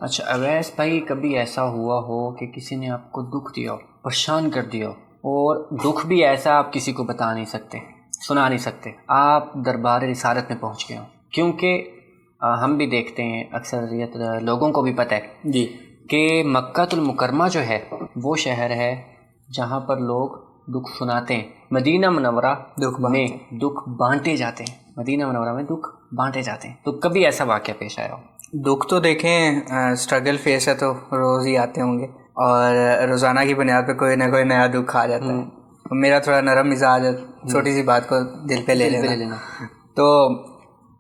اچھا اویس بھائی، کبھی ایسا ہوا ہو کہ کسی نے آپ کو دکھ دیا ہو، پریشان کر دیا ہو، اور دکھ بھی ایسا آپ کسی کو بتا نہیں سکتے، سنا نہیں سکتے، آپ دربار رسالت میں پہنچ گئے ہوں؟ کیونکہ ہم بھی دیکھتے ہیں، اکثریت لوگوں کو بھی پتہ ہے جی کہ مکہ المکرمہ جو ہے وہ شہر ہے جہاں پر لوگ دکھ سناتے ہیں، مدینہ منورہ میں دکھ بانٹے جاتے ہیں، مدینہ منورہ میں دکھ بانٹے جاتے ہیں. تو کبھی ایسا واقعہ پیش آیا ہو؟ دکھ تو دیکھیں اسٹرگل فیس ہے تو روز ہی آتے ہوں گے، اور روزانہ کی بنیاد پہ کوئی نہ کوئی نیا دکھ آ جاتا ہے. میرا تھوڑا نرم مزاج ہے، چھوٹی سی بات کو دل پہ لے لینا، تو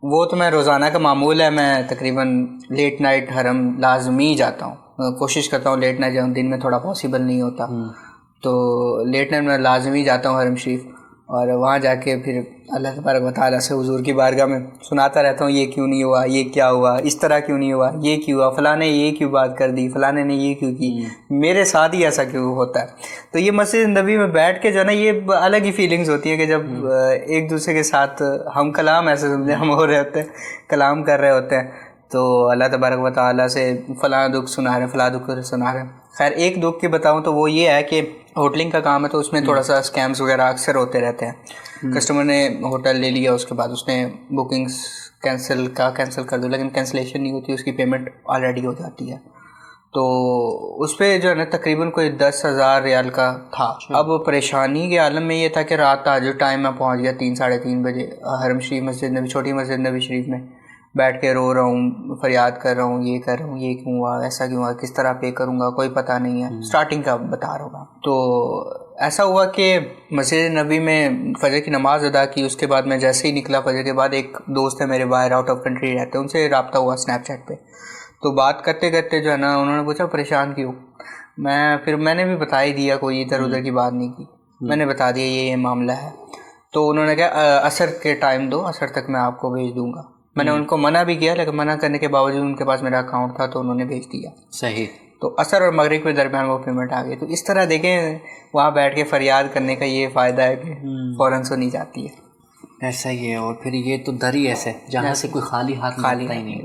وہ تو میں روزانہ کا معمول ہے. میں تقریباً لیٹ نائٹ حرم لازمی جاتا ہوں، کوشش کرتا ہوں لیٹ نائٹ جاؤں، دن میں تھوڑا پاسبل نہیں ہوتا، تو لیٹ نائٹ میں لازمی جاتا ہوں حرم شریف، اور وہاں جا کے پھر اللہ تبارک و تعالیٰ سے حضور کی بارگاہ میں سناتا رہتا ہوں، یہ کیوں نہیں ہوا، یہ کیا ہوا، اس طرح کیوں نہیں ہوا، یہ کیوں ہوا، فلاں نے یہ کیوں بات کر دی، فلاں نے یہ کیوں کی، میرے ساتھ ہی ایسا کیوں ہوتا ہے. تو یہ مسجد نبی میں بیٹھ کے جو ہے نا، یہ الگ ہی فیلنگز ہوتی ہیں کہ جب ایک دوسرے کے ساتھ ہم کلام ایسے سمجھے ہم ہو رہے ہوتے ہیں، کلام کر رہے ہوتے ہیں، تو اللہ تبارک و تعالیٰ سے فلاں دکھ سنا رہے ہیں، فلاں دکھ سنا رہے ہیں. خیر ایک دکھ کی بتاؤں تو وہ یہ ہے کہ ہوٹلنگ کا کام ہے، تو اس میں تھوڑا سا اسکیمز وغیرہ اکثر ہوتے رہتے ہیں. کسٹمر نے ہوٹل لے لیا، اس کے بعد اس نے بکنگز کینسل کر دو، لیکن کینسلیشن نہیں ہوتی، اس کی پیمنٹ آلریڈی ہو جاتی ہے. تو اس پہ جو ہے نا تقریباً کوئی 10,000 ریال کا تھا. اب پریشانی کے عالم میں یہ تھا کہ رات تہجد ٹائم میں پہنچ گیا 3-3:30 بجے حرم شریف مسجد نبی، چھوٹی مسجد نبی شریف میں بیٹھ کے رو رہا ہوں، فریاد کر رہا ہوں، یہ کر رہا ہوں، یہ کیوں ہوا، ایسا کیوں ہوا، کس طرح پے کروں گا، کوئی پتہ نہیں ہے. اسٹارٹنگ کا بتا رہا ہوں. تو ایسا ہوا کہ مسجد نبی میں فجر کی نماز ادا کی، اس کے بعد میں جیسے ہی نکلا فجر کے بعد، ایک دوست ہے میرے باہر آؤٹ آف کنٹری رہتے ہیں، ان سے رابطہ ہوا اسنیپ چیٹ پہ. تو بات کرتے کرتے جو ہے نا انہوں نے پوچھا پریشان کیوں. میں نے بھی بتا ہی دیا، کوئی ادھر ادھر کی بات نہیں کی، میں نے بتا دیا یہ معاملہ ہے. تو انہوں نے کہا عصر کے ٹائم دو، عصر تک میں آپ کو بھیج دوں گا. میں نے ان کو منع بھی کیا، لیکن منع کرنے کے باوجود ان کے پاس میرا اکاؤنٹ تھا تو انہوں نے بھیج دیا. صحیح. تو عصر اور مغرب کے درمیان وہ پیمنٹ آ گئی. تو اس طرح دیکھیں وہاں بیٹھ کے فریاد کرنے کا یہ فائدہ ہے کہ فوراً سنی جاتی ہے. ایسا ہی ہے. اور پھر یہ تو در ہی ایسے جہاں سے کوئی خالی ہاتھ ہی نہیں.